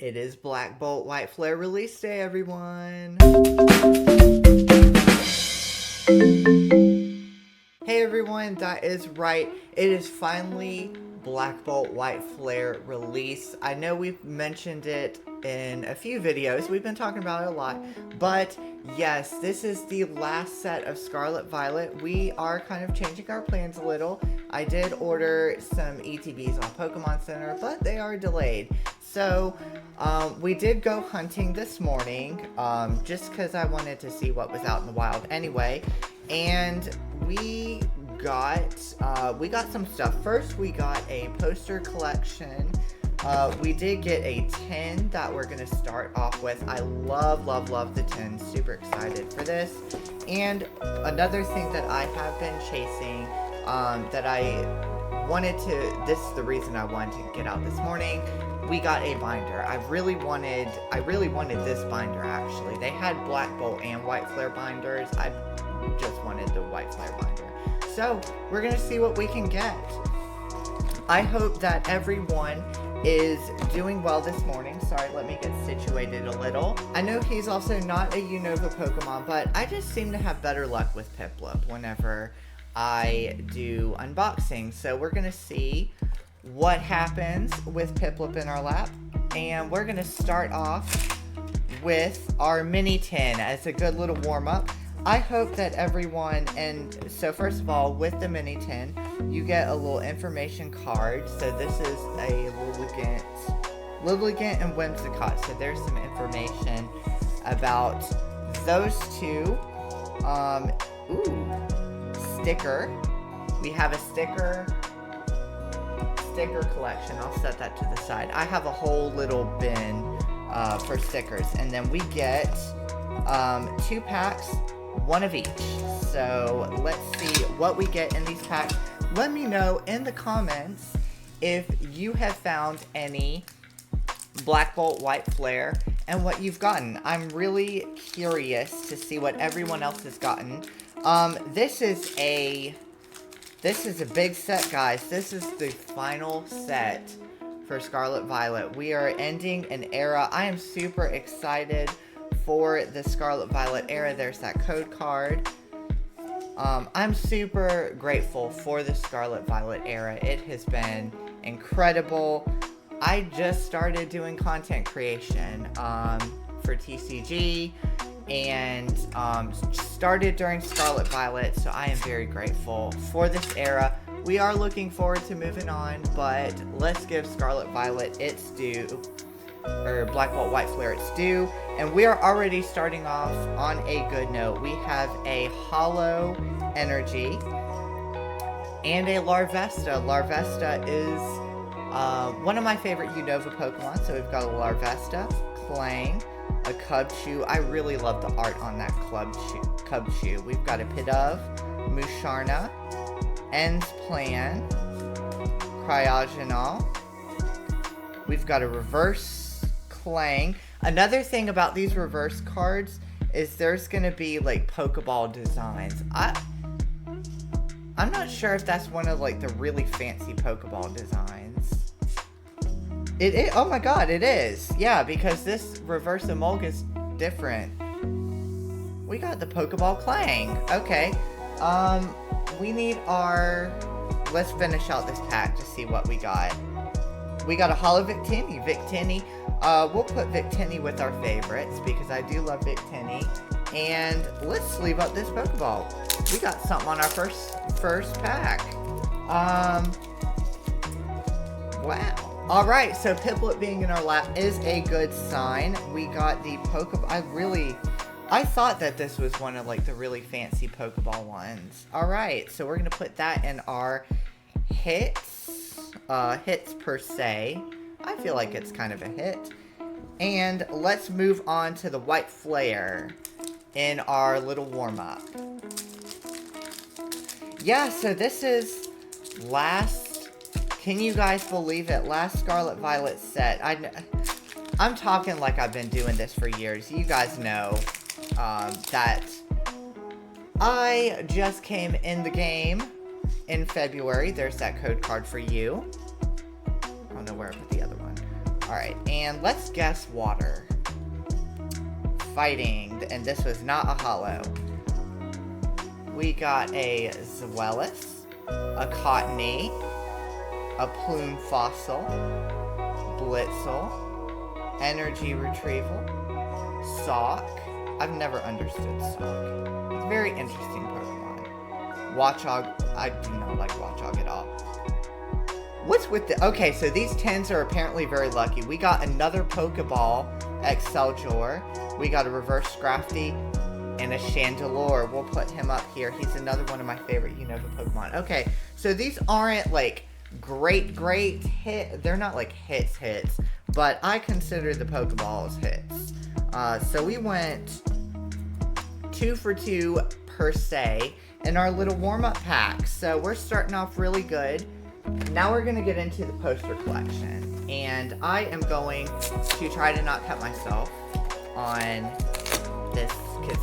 It is Black Bolt White Flare release day, everyone. Hey everyone, that is right. It is finally Black Bolt White Flare release. I know we've mentioned it in a few videos. We've been talking about it a lot. But yes, this is the last set of Scarlet Violet. We are kind of changing our plans a little. I did order some ETBs on Pokemon Center, but they are delayed. So we did go hunting this morning, just because I wanted to see what was out in the wild anyway. And we got some stuff. First, we got a poster collection. We did get a tin that we're going to start off with. I love the tin. Super excited for this. And another thing that I have been chasing, that I wanted to, this is the reason I wanted to get out this morning. We got a binder. I really wanted this binder actually. They had Black Bolt and White Flare binders. I just wanted the White Flare binder. So we're gonna see what we can get. I hope that everyone is doing well this morning. Sorry, let me get situated a little. I know he's also not a Unova Pokemon, but I just seem to have better luck with Piplup whenever I do unboxing. So we're gonna see what happens with Piplup in our lap, and we're gonna start off with our mini tin as a good little warm-up. I hope that everyone, and so first of all, with the mini tin, you get a little information card. So this is a Lilligant and Whimsicott. So there's some information about those two. Sticker. We have a sticker collection. I'll set that to the side. I have a whole little bin for stickers, and then we get 2 packs, one of each. So let's see what we get in these packs. Let me know in the comments if you have found any Black Bolt White Flare and what you've gotten. I'm really curious to see what everyone else has gotten. This is a big set, guys. This is the final set for Scarlet Violet. We are ending an era. I am super excited for the Scarlet Violet era. There's that code card. I'm super grateful for the Scarlet Violet era. It has been incredible. I just started doing content creation for TCG, and started during Scarlet Violet, so I am very grateful for this era. We are looking forward to moving on, but let's give Scarlet Violet its due, or Black Bolt White Flare its due, and we are already starting off on a good note. We have a Hollow Energy and a Larvesta. Larvesta is one of my favorite Unova Pokemon, so we've got a Larvesta, Clang, a Cubchoo. I really love the art on that Cubchoo. We've got a Pidove, Musharna, Ends Plan, Cryogenol. We've got a reverse Clang. Another thing about these reverse cards is there's going to be like Pokeball designs. I'm not sure if that's one of like the really fancy Pokeball designs. It is. Oh my god, it is. Yeah, because this reverse Emolga is different. We got the Pokeball Clang. Okay. We need our... Let's finish out this pack to see what we got. We got a Hollow Victini. We'll put Victini with our favorites because I do love Victini. And let's sleeve up this Pokeball. We got something on our first pack. Wow. Alright, so Piplup being in our lap is a good sign. We got the Pokeball. I thought that this was one of like the really fancy Pokeball ones. Alright, so we're going to put that in our hits per se. I feel like it's kind of a hit. And let's move on to the White Flare in our little warm-up. Yeah, so this is can you guys believe it? Last Scarlet Violet set. I'm talking like I've been doing this for years. You guys know that I just came in the game in February. There's that code card for you. I don't know where I put the other one. Alright, and let's guess water. Fighting, and this was not a holo. We got a Zweilous, a Cottony, a Plume Fossil, Blitzel, Energy Retrieval, Sock. I've never understood Sock. It's a very interesting Pokemon. Watchog. I do not like Watchog at all. What's with the... Okay, so these 10s are apparently very lucky. We got another Pokeball, Excelsior. We got a Reverse Scrafty and a Chandelure. We'll put him up here. He's another one of my favorite Unova Pokemon. Okay, so these aren't like great hit. They're not like hits, but I consider the Pokeballs hits. So we went 2 for 2 per se in our little warm-up pack. So we're starting off really good. Now we're going to get into the poster collection. And I am going to try to not cut myself on this, because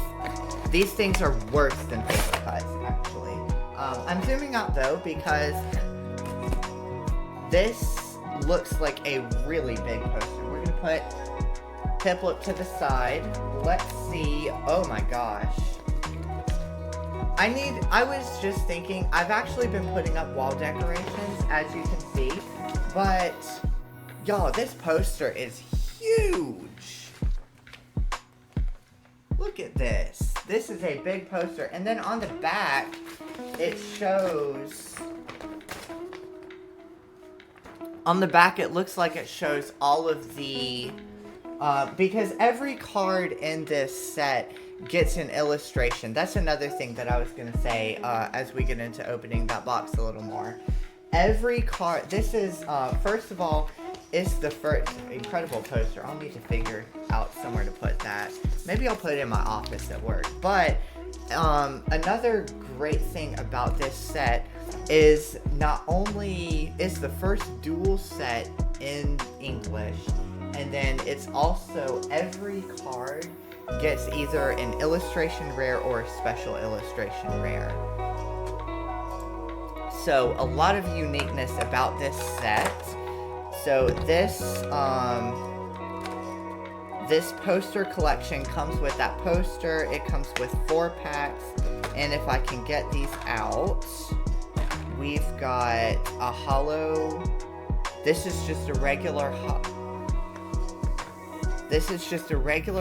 these things are worse than paper cuts, actually. I'm zooming out, though, because this looks like a really big poster. We're going to put Piplup to the side. Let's see. Oh my gosh. I was just thinking, I've actually been putting up wall decorations, as you can see, but, y'all, this poster is huge. Look at this. This is a big poster, and then on the back, it shows, on the back, it looks like it shows all of the, because every card in this set gets an illustration. That's another thing that I was going to say as we get into opening that box a little more. Every card, this is, first of all, it's the first incredible poster. I'll need to figure out somewhere to put that. Maybe I'll put it in my office at work. But another great thing about this set is not only is the first dual set in English, and then it's also every card gets either an illustration rare or a special illustration rare. So a lot of uniqueness about this set. So this this poster collection comes with that poster. It comes with 4 packs, and if I can get these out, we've got a holo. This is just a regular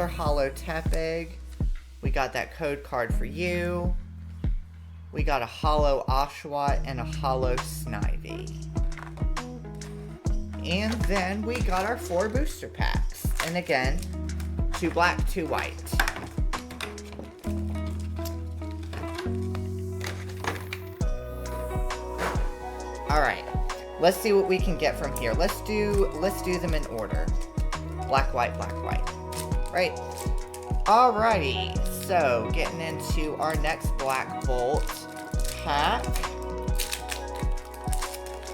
holo Tepig. We got that code card for you. We got a holo Oshawott and a holo Snivy. And then we got our 4 booster packs. And again, 2 black, 2 white. Alright, let's see what we can get from here. Let's do them in order. Black, white, right? Alrighty, so getting into our next Black Bolt pack.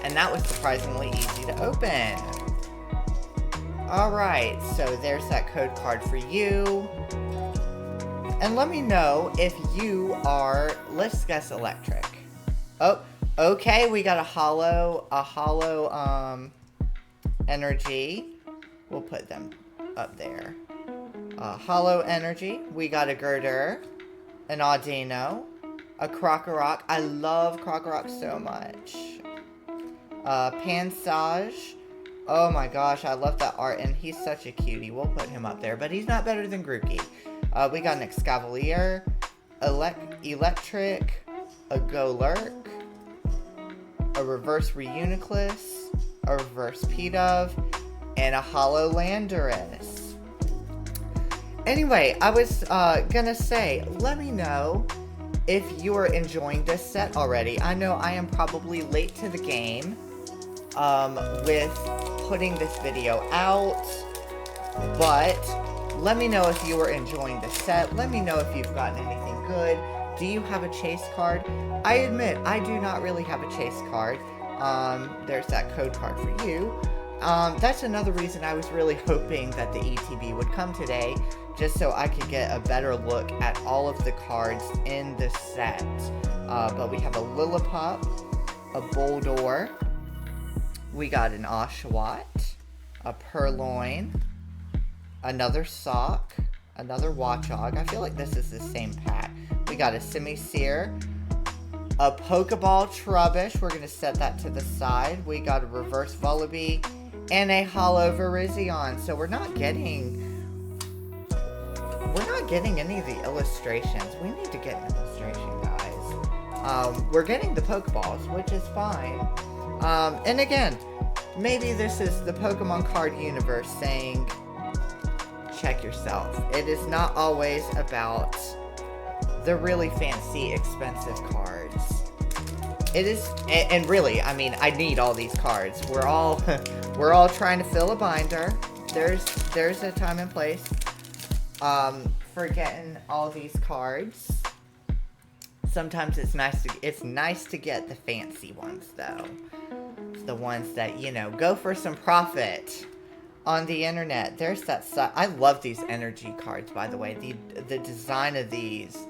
And that was surprisingly easy to open. Alright, so there's that code card for you. And let me know if you are, let's guess electric. Oh, okay, we got a holo energy. We'll put them up there. Holo energy. We got a Girder, an Audino, a Krokorok. I love Krokorok so much. Pansage. Oh my gosh, I love that art, and he's such a cutie. We'll put him up there, but he's not better than Grookey. We got an Excavalier, Electric, a Golurk, a Reverse Reuniclus, a Reverse Pidove, and a holo Landorus. Anyway, I was gonna say, let me know if you are enjoying this set already. I know I am probably late to the game with putting this video out, but let me know if you are enjoying the set. Let me know if you've gotten anything good. Do you have a chase card? I admit, I do not really have a chase card. There's that code card for you. That's another reason I was really hoping that the ETB would come today, just so I could get a better look at all of the cards in the set. But we have a Lillipup, a Boldore, we got an Oshawott, a Purloin, another Sock, another Watchog. I feel like this is the same pack. We got a Semi-Seer, a Pokeball Trubbish. We're going to set that to the side. We got a Reverse Vullaby and a Hollow Virizion. So we're not getting any of the illustrations. We need to get an illustration, guys. We're getting the Pokeballs, which is fine. And again, maybe this is the Pokemon card universe saying, check yourself. It is not always about the really fancy, expensive cards. It is, and really, I mean, I need all these cards. We're all trying to fill a binder. There's a time and place for getting all these cards. Sometimes it's nice to get the fancy ones, though. The ones that, you know, go for some profit on the internet. There's that stuff. I love these energy cards, by the way. The design of these,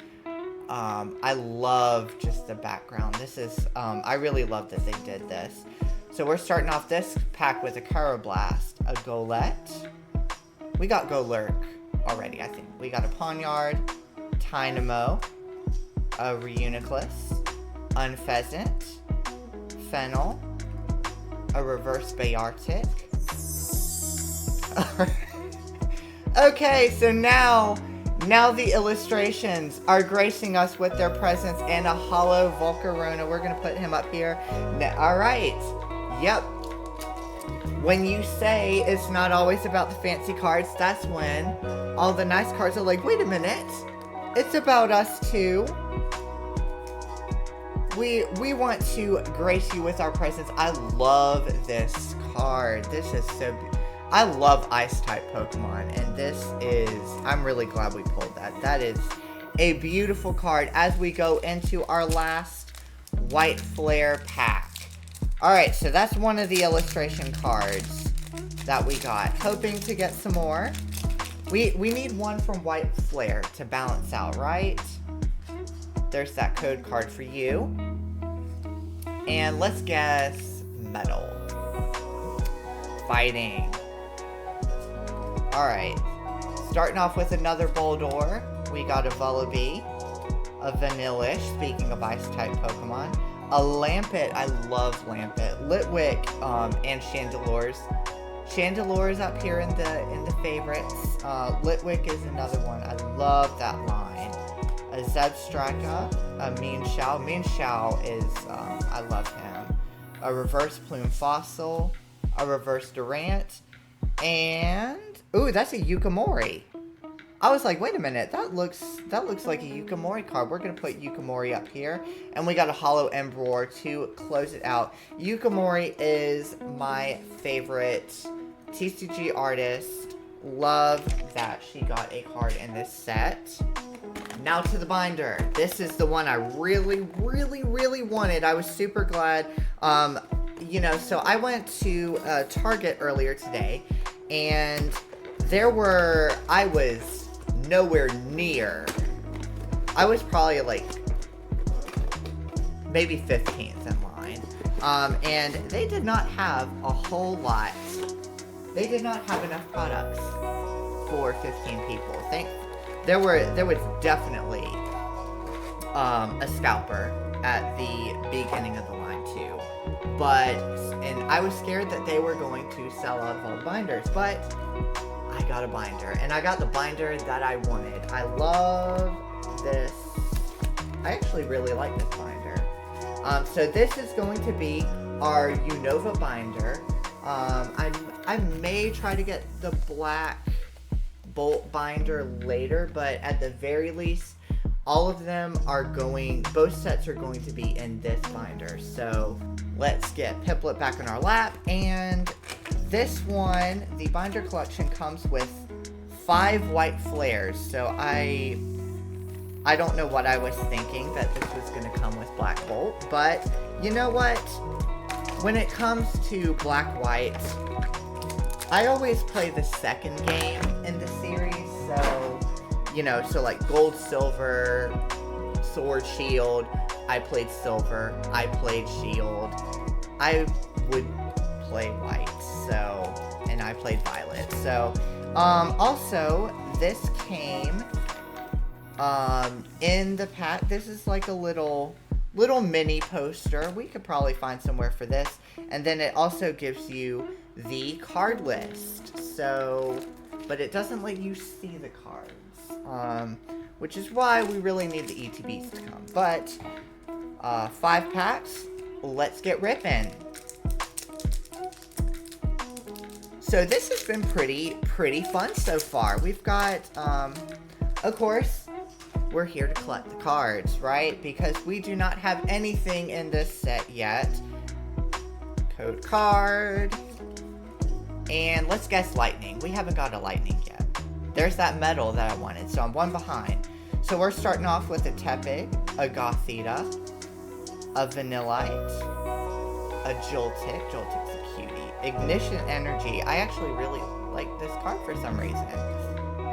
I love just the background. This is, I really love that they did this. So we're starting off this pack with a Karrablast, a Golett. We got Golurk already, I think. We got a Pawniard, Tynamo, a Reuniclus, Unfezant, Fennel, a Reverse Bayartic. Okay, so now the illustrations are gracing us with their presence, and a Hollow Volcarona. We're going to put him up here. Alright, yep. When you say it's not always about the fancy cards, that's when all the nice cards are like, wait a minute, it's about us too. We want to grace you with our presence. I love this card. This is so I love Ice-type Pokemon, and this is, I'm really glad we pulled that. That is a beautiful card as we go into our last White Flare pack. Alright, so that's one of the illustration cards that we got. Hoping to get some more. We need one from White Flare to balance out, right? There's that code card for you. And let's guess Metal. Fighting. Alright. Starting off with another Boldore. We got a Vullaby. A Vanillish, speaking of Ice-type Pokemon. A Lampet. I love Lampet. Litwick, and Chandelures. Chandelure's up here in the favorites. Litwick is another one. I love that line. A Zebstrika, a Mienshao. Mienshao is, I love him. A Reverse Plume Fossil, a Reverse Durant, and, ooh, that's a Yukimori. I was like, wait a minute, that looks like a Yukimori card. We're going to put Yukimori up here, and we got a Hollow Emperor to close it out. Yukimori is my favorite TCG artist. Love that she got a card in this set. Now to the binder. This is the one I really wanted. I was super glad. You know, so I went to Target earlier today, and I was nowhere near. I was probably like maybe 15th in line. And they did not have a whole lot. They did not have enough products for 15 people. There was definitely a scalper at the beginning of the line too, and I was scared that they were going to sell out of all the binders, but I got a binder, and I got the binder that I wanted. I love this. I actually really like this binder. So this is going to be our Unova binder. I may try to get the black Bolt binder later, but at the very least, all of them both sets are going to be in this binder. So let's get Piplup back in our lap, and this one, the binder collection comes with 5 White Flares, so I don't know what I was thinking that this was going to come with Black Bolt, but you know what? When it comes to Black-White, I always play the second game in the series, so, you know, so like Gold, Silver, Sword, Shield, I played Silver, I played Shield, I would play White, so, and I I played Violet. So, also, this came, in the pack. This is like a little mini poster. We could probably find somewhere for this. And then it also gives you the card list. So, but it doesn't let you see the cards. Which is why we really need the ETBs to come. But, 5 packs. Let's get ripping. So this has been pretty fun so far. We've got, of course, we're here to collect the cards, right? Because we do not have anything in this set yet. Code card. And let's guess lightning. We haven't got a lightning yet. There's that metal that I wanted, so I'm one behind. So we're starting off with a Tepig, a Gothita, a Vanillite, a Joltik. Joltik's a cutie. Ignition Energy. I actually really like this card for some reason.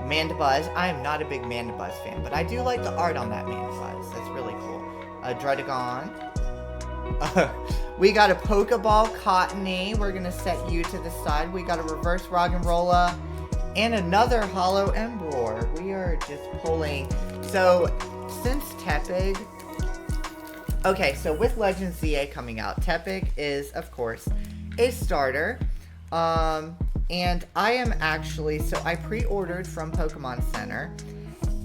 Mandibuzz. I am not a big Mandibuzz fan, but I do like the art on that Mandibuzz. That's really cool. A Drudagon. We got a Pokeball Cottony. We're going to set you to the side. We got a Reverse Roggenrola and another Hollow Embror. We are just pulling. So, since Tepig... Okay, so with Legends ZA coming out, Tepig is, of course, a starter. And I am actually... So, I pre-ordered from Pokemon Center.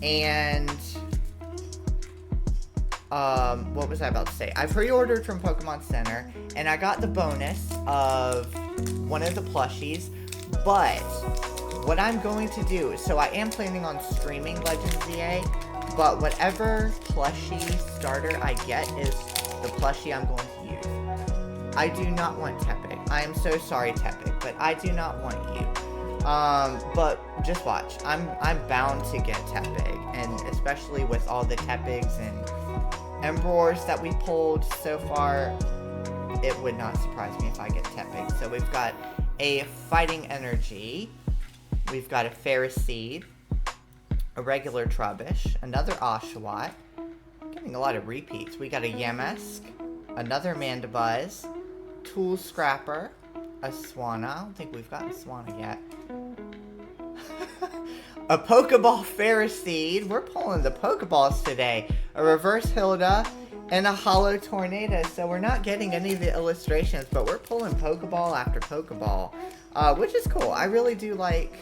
And... what was I about to say? I pre-ordered from Pokemon Center, and I got the bonus of one of the plushies, but what I'm going to do, so I am planning on streaming Legends ZA, but whatever plushie starter I get is the plushie I'm going to use. I do not want Tepig. I am so sorry, Tepig, but I do not want you. But just watch. I'm bound to get Tepig, and especially with all the Tepigs and Embrors that we pulled so far, it would not surprise me if I get Tepig. So we've got a Fighting Energy, we've got a Ferroseed, a regular Trubbish, another Oshawott, getting a lot of repeats. We got a Yamask, another Mandibuzz, Tool Scrapper, a Swanna. I don't think we've gotten Swanna yet. A Pokeball Ferroseed. We're pulling the Pokeballs today. A Reverse Hilda and a Hollow Tornado. So we're not getting any of the illustrations, but we're pulling Pokeball after Pokeball, which is cool. I really do like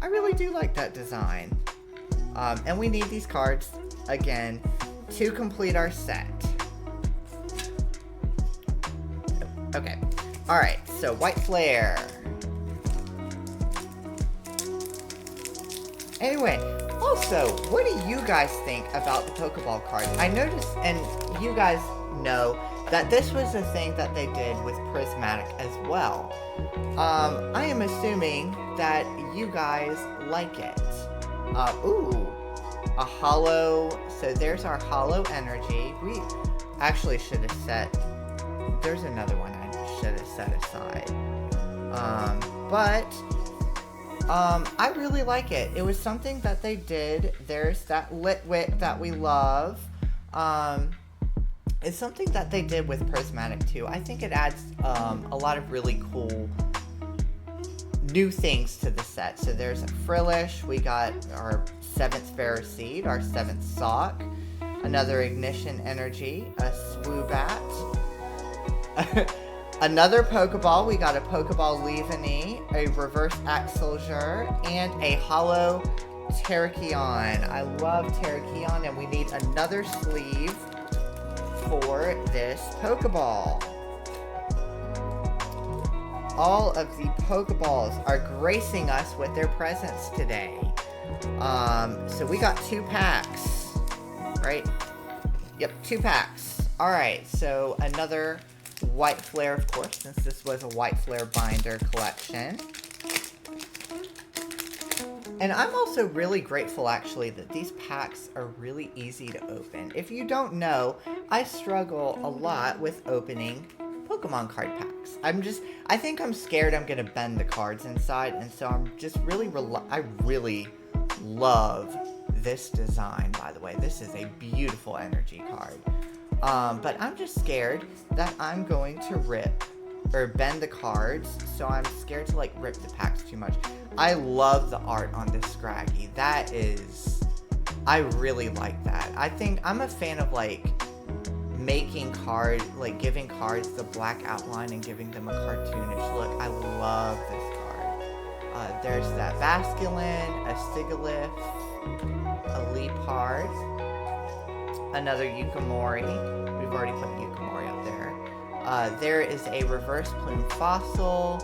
that design. And we need these cards again to complete our set. Okay. All right. So White Flare. Anyway, also, what do you guys think about the Pokeball card? I noticed, and you guys know, that this was a thing that they did with Prismatic as well. I am assuming that you guys like it. Ooh, a Hollow, so there's our Hollow Energy. We actually should have set, there's another one I should have set aside. I really like it. It was something that they did. There's that Litwick that we love. It's something that they did with Prismatic too. I think it adds a lot of really cool new things to the set. So there's a Frillish. We got our 7th Ferroseed, our 7th Sock, another Ignition Energy, a Swoobat. Another Pokeball, we got a Pokeball Leavanny, a Reverse Axelger, and a Hollow Terrakion. I love Terrakion, and we need another sleeve for this Pokeball. All of the Pokeballs are gracing us with their presence today. So we got 2 packs, right? Yep, 2 packs. Alright, so another White Flare, of course, since this was a White Flare binder collection. And I'm also really grateful, actually, that these packs are really easy to open. If you don't know, I struggle a lot with opening Pokemon card packs. I think I'm scared I'm going to bend the cards inside, and so I'm just really, I really love this design, by the way. This is a beautiful energy card. But I'm just scared that I'm going to rip or bend the cards, so I'm scared to like rip the packs too much. I love the art on this Scraggy. That is, I really like that. I think I'm a fan of like making cards, like giving cards the black outline and giving them a cartoonish look. I love this card. There's that Basculin, a Sigilyph, a Leopard, another Yukimori. We've already put Yukimori up there. There is a reverse plume fossil,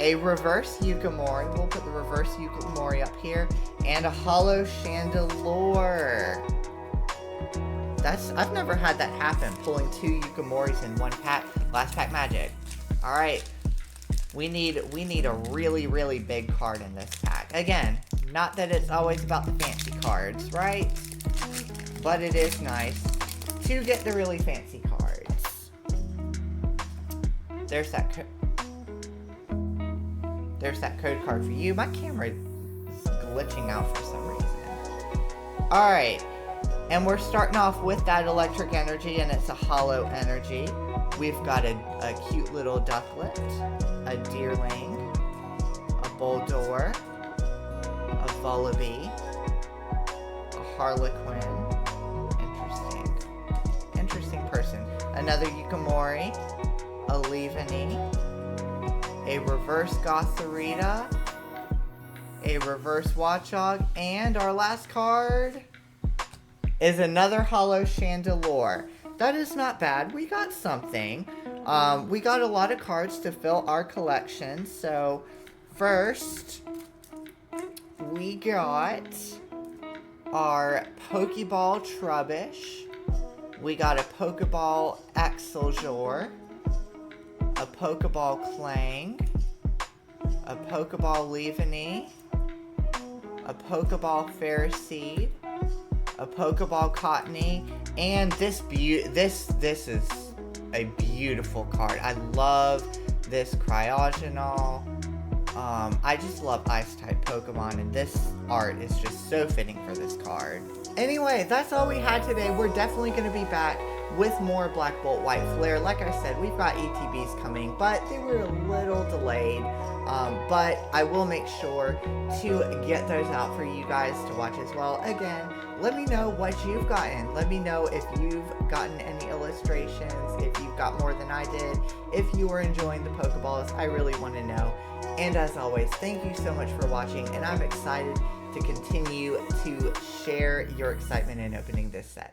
a reverse Yukimori. We'll put the reverse Yukimori up here, and a hollow Chandelure. I've never had that happen, pulling 2 Yukimoris in one pack. Last pack magic. Alright. We need a really, really big card in this pack. Again, not that it's always about the fancy cards, right? But it is nice to get the really fancy cards. There's that code card for you. My camera is glitching out for some reason. Alright. And we're starting off with that electric energy, and it's a hollow energy. We've got a cute little ducklet, a deerling, a Boldore, a Vullaby, a Harlequin. Interesting person. Another Yukimori, a Leaveney, a reverse Gothorita, a reverse Watchog, and our last card is another hollow Chandelure. That is not bad. We got something. We got a lot of cards to fill our collection. So first, we got our Pokeball Trubbish. We got a Pokeball Excelsior, a Pokeball Clang, a Pokeball Leaveney, a Pokeball Ferroseed, a Pokeball Cottony, and this is a beautiful card. I love this Cryogonal. I just love Ice-type Pokemon, and this art is just so fitting for this card. Anyway, that's all we had today. We're definitely going to be back with more Black Bolt White Flare. Like I said, we've got ETBs coming, but they were a little delayed. But I will make sure to get those out for you guys to watch as well. Again, let me know what you've gotten. Let me know if you've gotten any illustrations, if you've got more than I did, if you are enjoying the Pokeballs. I really want to know. And as always, thank you so much for watching, and I'm excited to continue to share your excitement in opening this set.